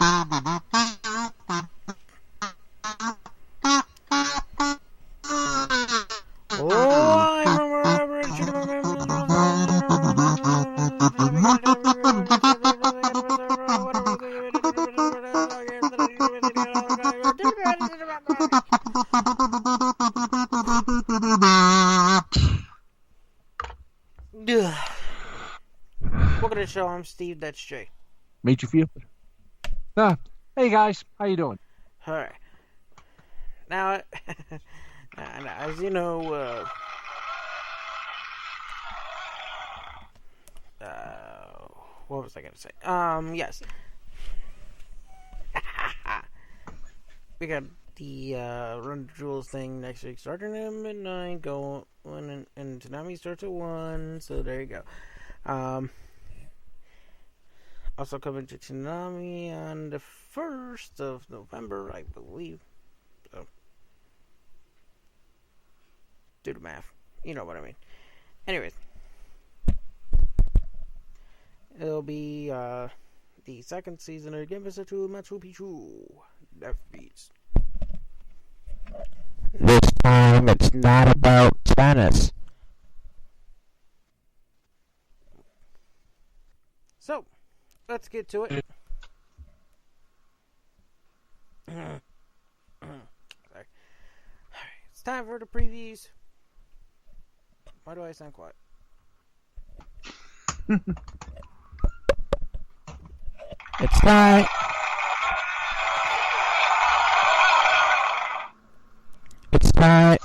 Welcome to the show. I'm Steve. That's Jay. Made you feel hey guys, how you doing? All right. Now, as you know, what was I going to say? Yes. We got the Run the Jewels thing next week, starting at midnight, going and Tsunami starts at 1, so there you go. Also coming to Tsunami on the 1st of November, I believe. So, do the math. You know what I mean. Anyways. It'll be the second season of Gemusetto Machu Picchu. Left Beast. This time it's not about tennis. So, let's get to it. Sorry. Alright, it's time for the previews. Why do I sound quiet? It's time. It's time.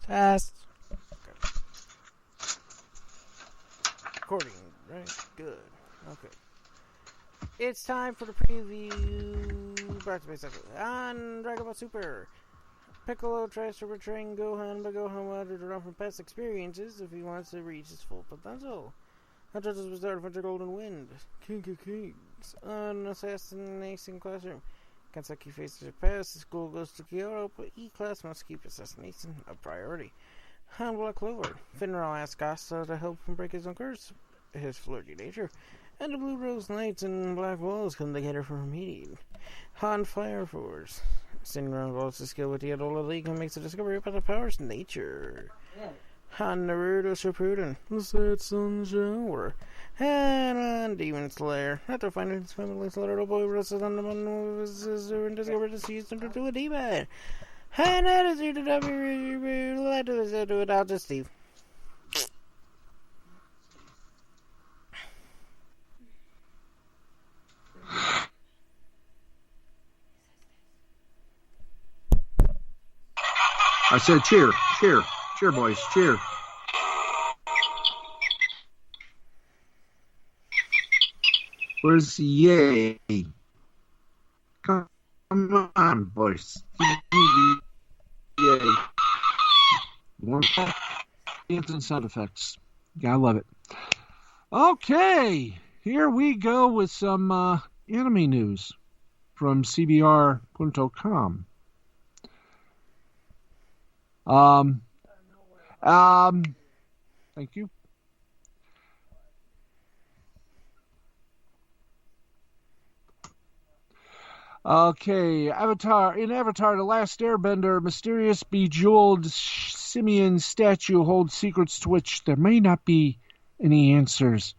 Test. Okay. Recording, right? Good. Okay. It's time for the preview. Brought to me on Dragon Ball Super. Piccolo tries to retrain Gohan, but Gohan wanted to run from past experiences if he wants to reach his full potential. Hunter was started from the Golden Wind. King of Kings. On Assassination Classroom. Kansaki faces the past, the school goes to Kyoto, but E-Class must keep assassination a priority. Han Black Clover. Finral asks Asta to help him break his own curse, his flirty nature. And the Blue Rose Knights and Black Wolves come together for a meeting. Han Fire Force. Sinran evolves his skill with the Adola League and makes a discovery about the power's nature. Han Naruto Shippuden, the Sad Sun Shower, and Demon Slayer. After finding his family's little boy wrestled on the mountain of his sister and discovered that she used him to a demon. And that is you to do it out to Steve. I said cheer, boys, cheer. Where's the yay? Come on, boys. Yay. One and sound effects. Gotta love it. Okay, here we go with some anime news from CBR.com. Thank you. Okay, in Avatar, The Last Airbender, mysterious bejeweled simian statue holds secrets to which there may not be any answers.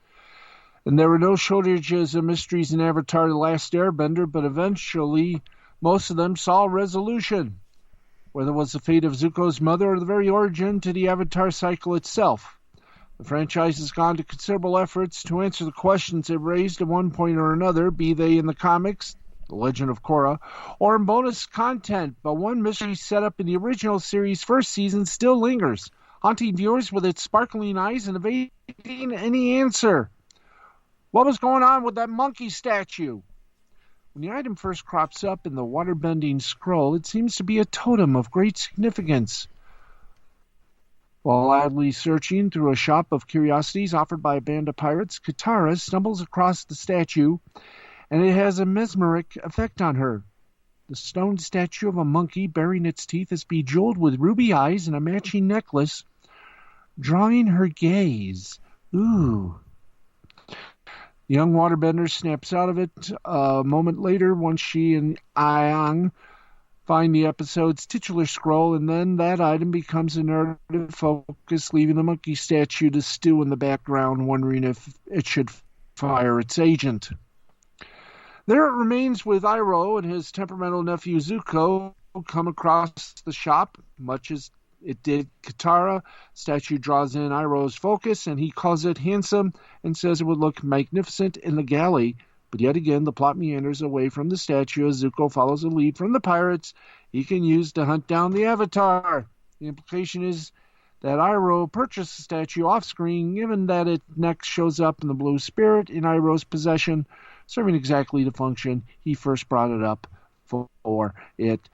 And there were no shortages of mysteries in Avatar, The Last Airbender, but eventually most of them saw resolution. Whether it was the fate of Zuko's mother or the very origin to the Avatar cycle itself. The franchise has gone to considerable efforts to answer the questions it raised at one point or another, be they in the comics, The Legend of Korra, or in bonus content, but one mystery set up in the original series' first season still lingers, haunting viewers with its sparkling eyes and evading any answer. What was going on with that monkey statue? When the item first crops up in the waterbending scroll, it seems to be a totem of great significance. While idly searching through a shop of curiosities offered by a band of pirates, Katara stumbles across the statue, and it has a mesmeric effect on her. The stone statue of a monkey baring its teeth is bejeweled with ruby eyes and a matching necklace. drawing her gaze. Ooh. The young waterbender snaps out of it a moment later once she and Ayang find the episode's titular scroll, and then that item becomes a narrative focus, leaving the monkey statue to stew in the background, wondering if it should fire its agent. There it remains with Iroh and his temperamental nephew Zuko come across the shop, much as it did Katara. Statue draws in Iroh's focus, and he calls it handsome and says it would look magnificent in the galley. But yet again, the plot meanders away from the statue as Zuko follows a lead from the pirates he can use to hunt down the Avatar. The implication is that Iroh purchased the statue off-screen, given that it next shows up in the Blue Spirit in Iroh's possession, serving exactly the function he first brought it up for it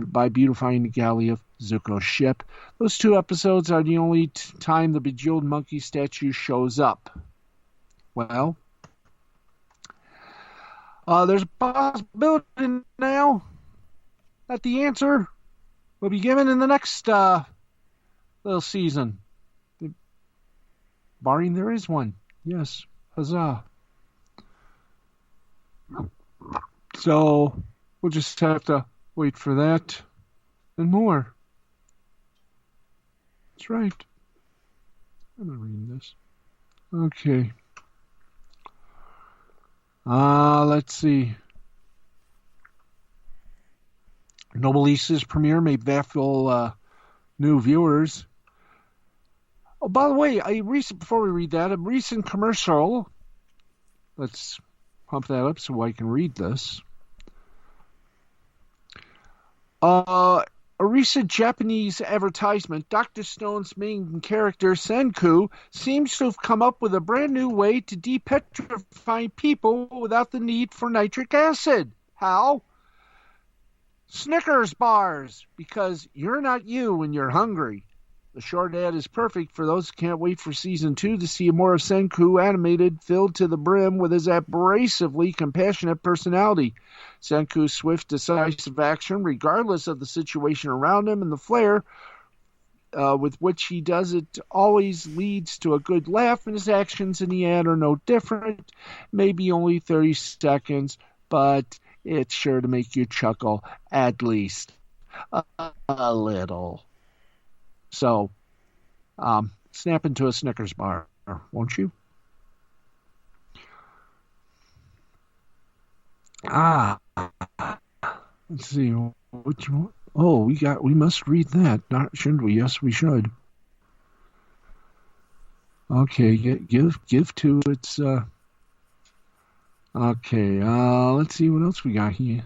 by beautifying the galley of Zuko's ship. Those two episodes are the only time the bejeweled monkey statue shows up. Well, there's a possibility now that the answer will be given in the next little season. Barring there is one. Yes. Huzzah. So, we'll just have to wait for that and more. That's right. I'm not reading this. Okay. Let's see. Noblesse premiere may baffle new viewers. Oh, by the way, before we read that, a recent commercial. Let's pump that up so I can read this. A recent Japanese advertisement, Dr. Stone's main character, Senku, seems to have come up with a brand new way to depetrify people without the need for nitric acid. How? Snickers bars, because you're not you when you're hungry. The short ad is perfect for those who can't wait for Season 2 to see more of Senku animated, filled to the brim with his abrasively compassionate personality. Senku's swift, decisive action, regardless of the situation around him, and the flair with which he does it always leads to a good laugh, and his actions in the ad are no different. Maybe only 30 seconds, but it's sure to make you chuckle, at least a little. So, snap into a Snickers bar, won't you? Let's see. Which one? Oh, we must read that, shouldn't we? Yes, we should. Okay, give to its. Okay, let's see what else we got here.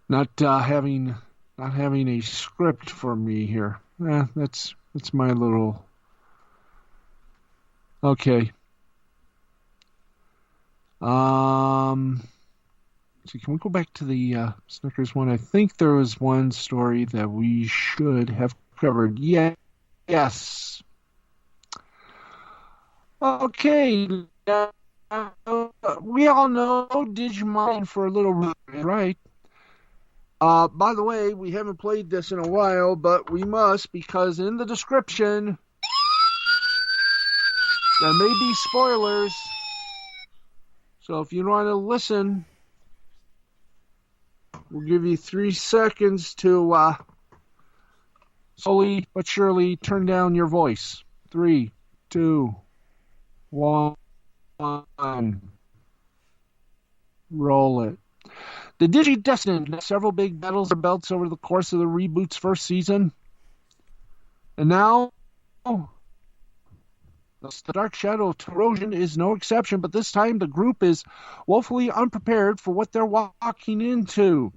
Not having a script for me here. That's my little. Okay. So can we go back to the Snickers one? I think there was one story that we should have covered. Yeah. Yes. Okay. We all know Digimon for a little, right? By the way, we haven't played this in a while, but we must, because in the description there may be spoilers. So if you want to listen, we'll give you 3 seconds to slowly but surely turn down your voice. 3, 2, 1. Roll it. The Digi-Destined had several big battles or belts over the course of the reboot's first season. And now, the Dark Shadow of Erosion is no exception, but this time the group is woefully unprepared for what they're walking into.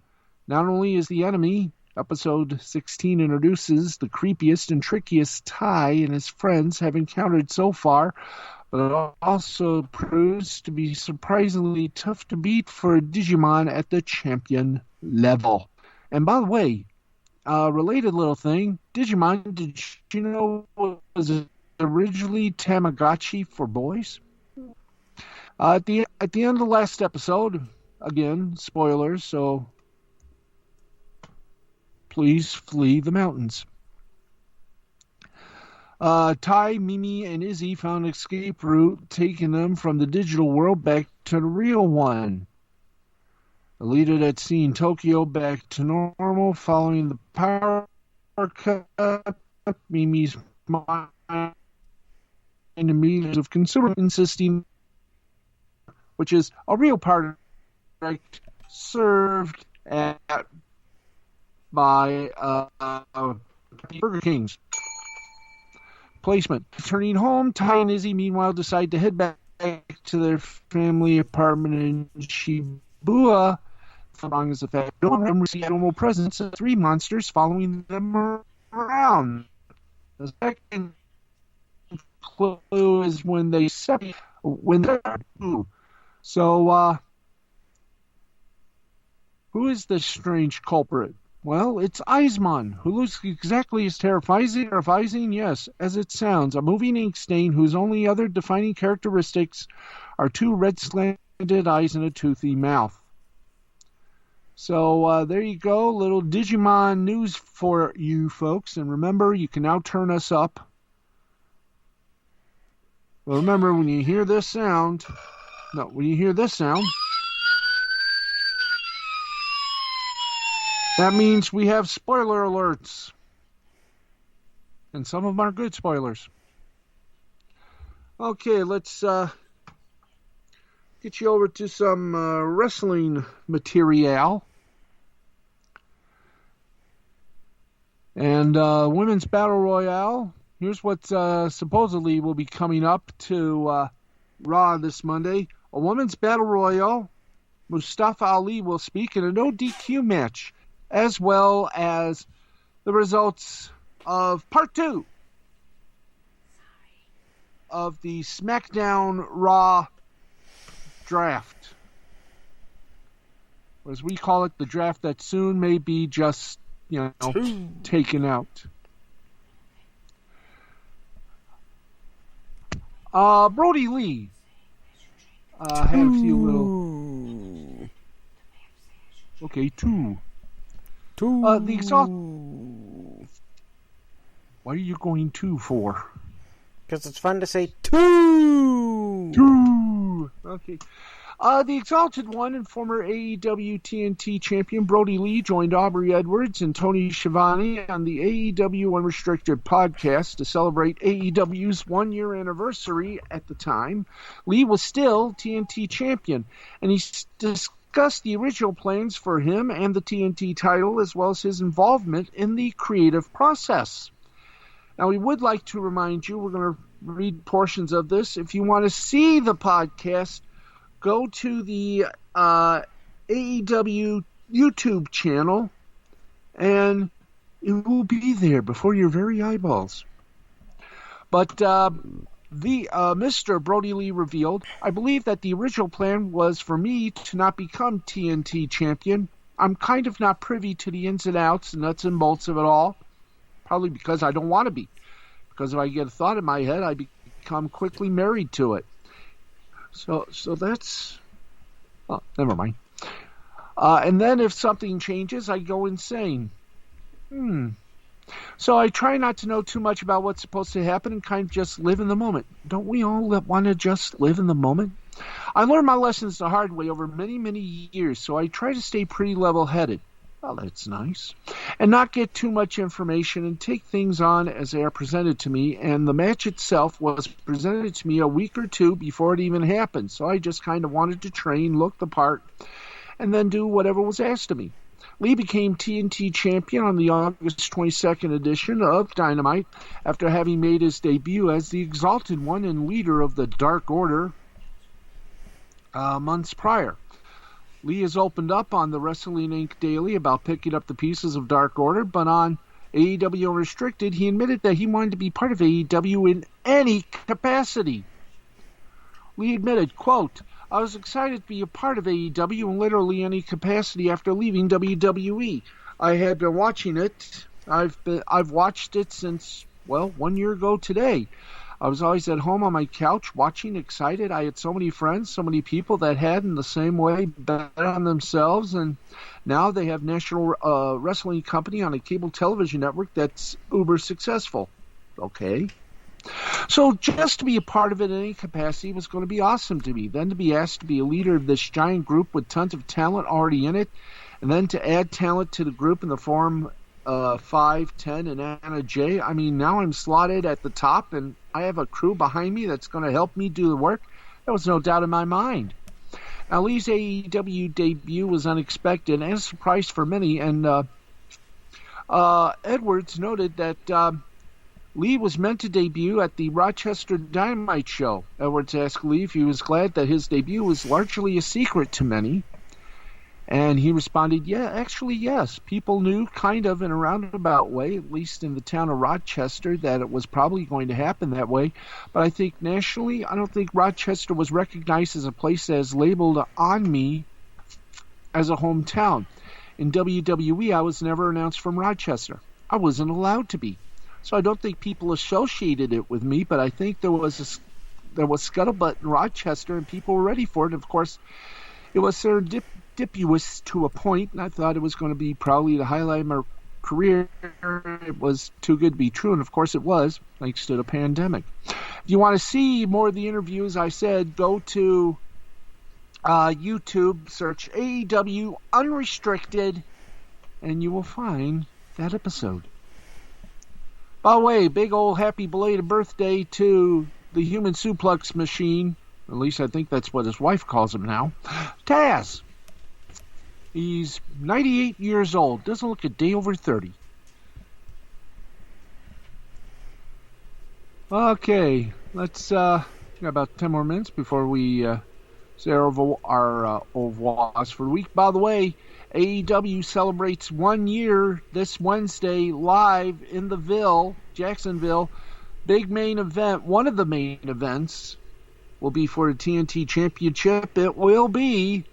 Not only is the enemy, episode 16 introduces the creepiest and trickiest Tai and his friends have encountered so far, but it also proves to be surprisingly tough to beat for a Digimon at the champion level. And by the way, related little thing, Digimon, did you know was originally Tamagotchi for boys? At the end of the last episode, again, spoilers, so please flee the mountains. Ty, Mimi, and Izzy found an escape route, taking them from the digital world back to the real one. The leader had seen Tokyo back to normal following the power cut. Mimi's mind and the means of consumer insisting, which is a real part served by Burger King's. Placement. Returning home, Ty and Izzy meanwhile decide to head back to their family apartment in Shibuya. So long as the fact no one receives animal presence of 3 monsters following them around. The second clue is when they separate. So, who is this strange culprit? Well, it's Eisman, who looks exactly as terrifying, yes, as it sounds. A moving ink stain whose only other defining characteristics are 2 red slanted eyes and a toothy mouth. So there you go, little Digimon news for you folks. And remember, you can now turn us up. Well, remember, when you hear this sound, that means we have spoiler alerts. And some of them are good spoilers. Okay, let's get you over to some wrestling material. And Women's Battle Royale. Here's what supposedly will be coming up to Raw this Monday. A Women's Battle Royale. Mustafa Ali will speak in a no DQ match, as well as the results of Part 2 of the SmackDown Raw draft. As we call it, the draft that soon may be just, taken out. Brody Lee had a few little... Okay, 2. The Exalted... What are you going 2 for? Because it's fun to say 2! 2! Okay. The Exalted One and former AEW TNT champion Brody Lee joined Aubrey Edwards and Tony Schiavone on the AEW Unrestricted podcast to celebrate AEW's 1-year anniversary at the time. Lee was still TNT champion, and he discussed the original plans for him and the TNT title, as well as his involvement in the creative process. Now, we would like to remind you, we're going to read portions of this. If you want to see the podcast, go to the AEW YouTube channel, and it will be there before your very eyeballs. But Mr. Brody Lee revealed, I believe that the original plan was for me to not become TNT champion. I'm kind of not privy to the ins and outs, nuts and bolts of it all. Probably because I don't want to be. Because if I get a thought in my head, I become quickly married to it. So that's... Oh, never mind. And then if something changes, I go insane. So I try not to know too much about what's supposed to happen and kind of just live in the moment. Don't we all want to just live in the moment? I learned my lessons the hard way over many, many years, so I try to stay pretty level-headed. Well, that's nice. And not get too much information and take things on as they are presented to me. And the match itself was presented to me a week or 2 before it even happened. So I just kind of wanted to train, look the part, and then do whatever was asked of me. Lee became TNT champion on the August 22nd edition of Dynamite after having made his debut as the Exalted One and leader of the Dark Order months prior. Lee has opened up on the Wrestling Inc. Daily about picking up the pieces of Dark Order, but on AEW Unrestricted, he admitted that he wanted to be part of AEW in any capacity. Lee admitted, quote, I was excited to be a part of AEW in literally any capacity after leaving WWE. I had been watching it. I've watched it since, 1 year ago today. I was always at home on my couch watching, excited. I had so many friends, so many people that had in the same way bet on themselves, and now they have National Wrestling Company on a cable television network that's uber successful. Okay. So just to be a part of it in any capacity was going to be awesome to me. Then to be asked to be a leader of this giant group with tons of talent already in it, and then to add talent to the group in the form 5, 10, and Anna Jay. I mean, now I'm slotted at the top, and I have a crew behind me that's going to help me do the work. There was no doubt in my mind. Now, Lee's AEW debut was unexpected and a surprise for many, and Edwards noted that Lee was meant to debut at the Rochester Dynamite show. Edwards asked Lee if he was glad that his debut was largely a secret to many. And he responded, yeah, actually, yes. People knew kind of in a roundabout way, at least in the town of Rochester, that it was probably going to happen that way. But I think nationally, I don't think Rochester was recognized as a place that is labeled on me as a hometown. In WWE, I was never announced from Rochester. I wasn't allowed to be. So I don't think people associated it with me, but I think there was scuttlebutt in Rochester, and people were ready for it. Of course, it was serendipitous to a point, and I thought it was going to be probably the highlight of my career. It was too good to be true, and of course it was, thanks to the pandemic. If you want to see more of the interviews, I said go to YouTube, search AEW Unrestricted, and you will find that episode. By the way, big old happy belated birthday to the human suplex machine. At least I think that's what his wife calls him now. Taz. He's 98 years old. Doesn't look a day over 30. Okay, let's got about 10 more minutes before we say our au revoirs for the week. By the way, AEW celebrates 1 year this Wednesday live in the Ville, Jacksonville. Big main event. One of the main events will be for the TNT Championship. It will be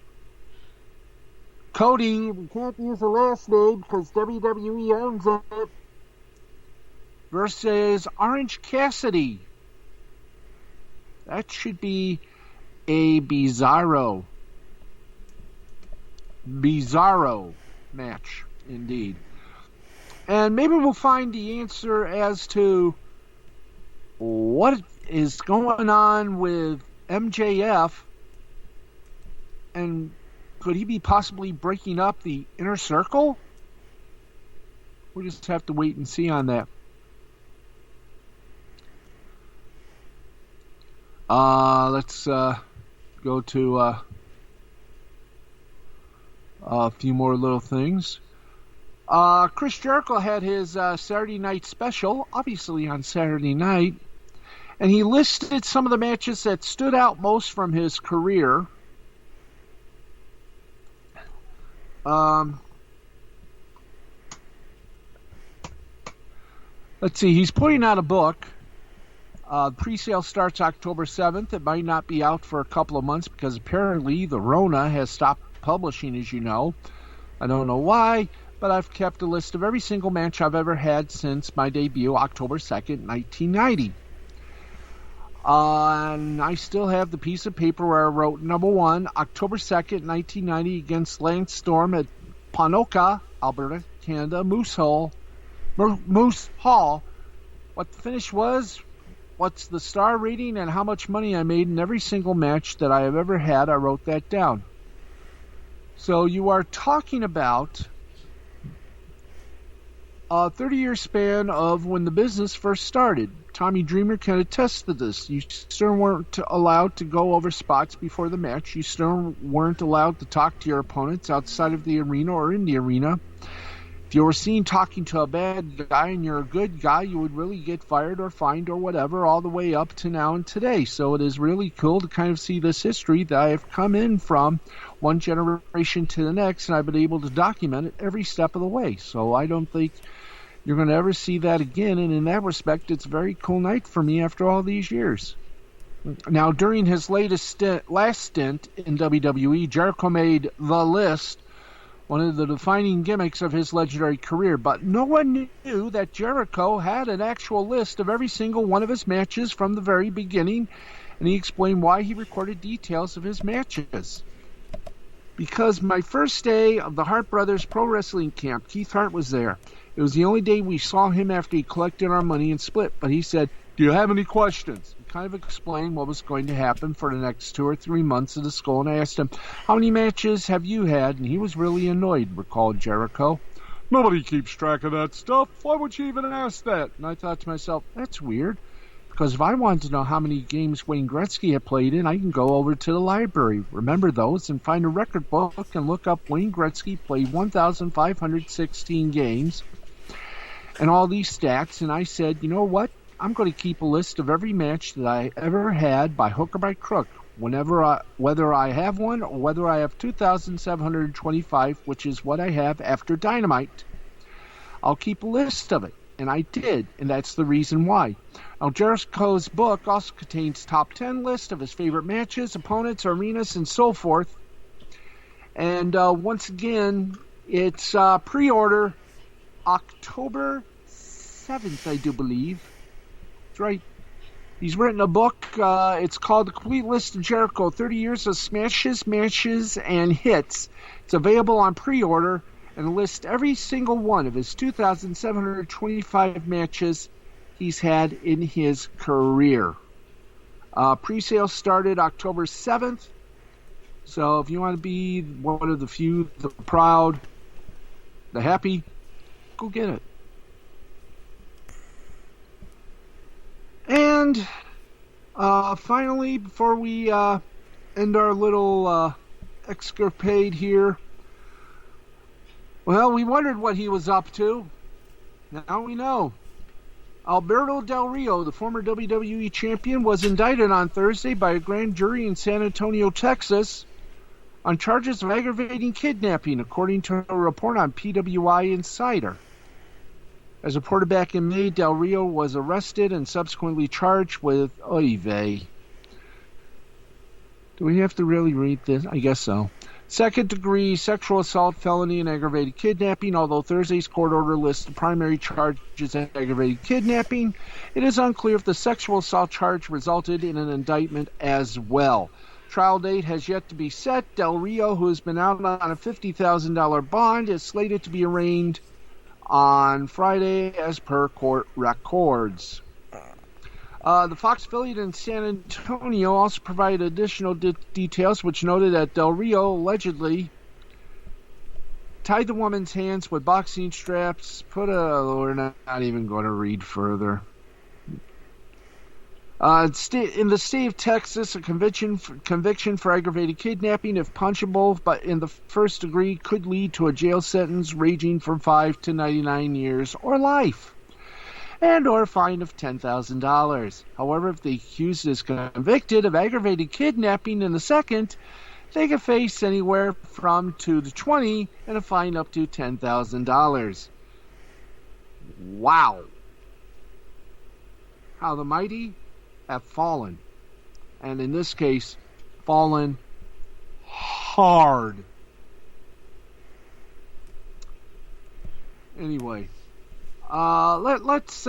Cody, we can't use the last name because WWE owns it, versus Orange Cassidy. That should be a bizarro match, indeed. And maybe we'll find the answer as to what is going on with MJF, and could he be possibly breaking up the Inner Circle? We'll just have to wait and see on that. Let's go to a few more little things. Chris Jericho had his Saturday night special, obviously on Saturday night, and he listed some of the matches that stood out most from his career. Let's see, he's putting out a book. Pre-sale starts October 7th. It might not be out for a couple of months because apparently the Rona has stopped publishing, as you know. I don't know why, but I've kept a list of every single match I've ever had since my debut, October 2nd, 1990. And I still have the piece of paper where I wrote number 1, October 2nd, 1990, against Lance Storm at Ponoka, Alberta, Canada, Moose Hall. What the finish was, what's the star rating, and how much money I made in every single match that I have ever had. I wrote that down. So you are talking about a 30-year span of when the business first started. Tommy Dreamer can attest to this. You still weren't allowed to go over spots before the match. You still weren't allowed to talk to your opponents outside of the arena or in the arena. If you were seen talking to a bad guy and you're a good guy, you would really get fired or fined or whatever, all the way up to now and today. So it is really cool to kind of see this history that I have come in from one generation to the next, and I've been able to document it every step of the way. So I don't think you're going to ever see that again, and in that respect, it's a very cool night for me after all these years. Now, during his last stint in WWE, Jericho made the list one of the defining gimmicks of his legendary career. But no one knew that Jericho had an actual list of every single one of his matches from the very beginning, and he explained why he recorded details of his matches. Because my first day of the Hart Brothers Pro Wrestling Camp, Keith Hart was there. It was the only day we saw him after he collected our money and split. But he said, "Do you have any questions?" He kind of explained what was going to happen for the next 2 or 3 months of the school. And I asked him, "How many matches have you had?" And he was really annoyed, recalled Jericho. "Nobody keeps track of that stuff. Why would you even ask that?" And I thought to myself, that's weird. Because if I wanted to know how many games Wayne Gretzky had played in, I can go over to the library, remember those, and find a record book and look up Wayne Gretzky played 1,516 games and all these stats. And I said, you know what? I'm going to keep a list of every match that I ever had by hook or by crook, whether I have one or whether I have 2,725, which is what I have after Dynamite. I'll keep a list of it. And I did, and that's the reason why. Now, Jericho's book also contains top 10 list of his favorite matches, opponents, arenas, and so forth. And once again, it's pre-order October 7th, I do believe. That's right. He's written a book. It's called The Complete List of Jericho, 30 Years of Smashes, Matches, and Hits. It's available on pre-order and lists every single one of his 2,725 matches he's had in his career. Pre-sale started October 7th. So if you want to be one of the few, the proud, the happy, go get it. And finally, before we end our little escapade here, well, we wondered what he was up to. Now we know. Alberto Del Rio, the former WWE champion, was indicted on Thursday by a grand jury in San Antonio, Texas, on charges of aggravating kidnapping, according to a report on PWI Insider. As reported back in May, Del Rio was arrested and subsequently charged with oy vey. Do we have to really read this? I guess so. Second-degree sexual assault, felony, and aggravated kidnapping. Although Thursday's court order lists the primary charges as aggravated kidnapping, it is unclear if the sexual assault charge resulted in an indictment as well. Trial date has yet to be set. Del Rio, who has been out on a $50,000 bond, is slated to be arraigned on Friday as per court records. The Fox affiliate in San Antonio also provided additional details, which noted that Del Rio allegedly tied the woman's hands with boxing straps. We're not even going to read further. In the state of Texas, a conviction for aggravated kidnapping, if punishable, but in the first degree, could lead to a jail sentence ranging from 5 to 99 years or life, and or a fine of $10,000. However, if the accused is convicted of aggravated kidnapping in the second, they can face anywhere from 2 to 20 and a fine up to $10,000. Wow. How the mighty have fallen. And in this case, fallen hard. Anyway. Let's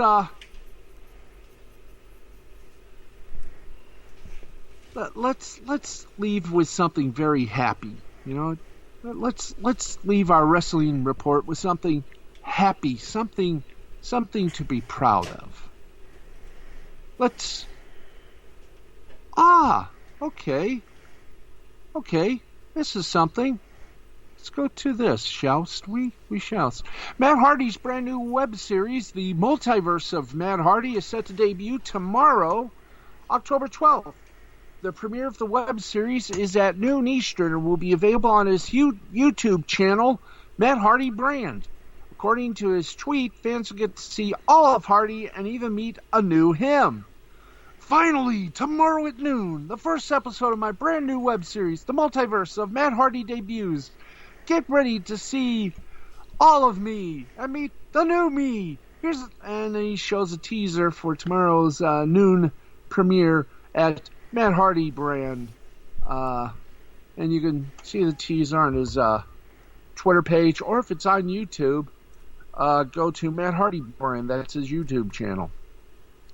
leave with something very happy. You know, let's leave our wrestling report with something happy, something to be proud of. Okay, this is something. Let's go to this, shall we? We shall. Matt Hardy's brand new web series, The Multiverse of Matt Hardy, is set to debut tomorrow, October 12th. The premiere of the web series is at noon Eastern and will be available on his YouTube channel, Matt Hardy Brand. According to his tweet, fans will get to see all of Hardy and even meet a new him. Finally, tomorrow at noon, the first episode of my brand new web series, The Multiverse of Matt Hardy, debuts. Get ready to see all of me and meet the new me. And then he shows a teaser for tomorrow's noon premiere at Matt Hardy Brand. And you can see the teaser on his Twitter page, or if it's on YouTube, go to Matt Hardy Brand. That's his YouTube channel.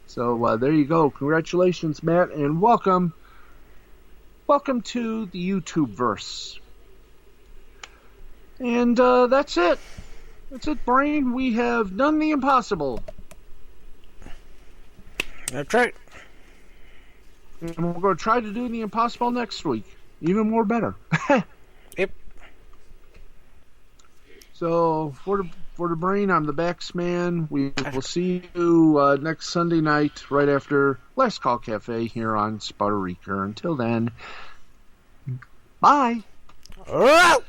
So there you go. Congratulations, Matt, and welcome. Welcome to the YouTube verse. And that's it. That's it, Brain. We have done the impossible. That's right. And we're going to try to do the impossible next week. Even more better. Yep. So, for the Brain, I'm the Baxman. We will see you next Sunday night, right after Last Call Cafe here on Sputter Until then, bye. All right.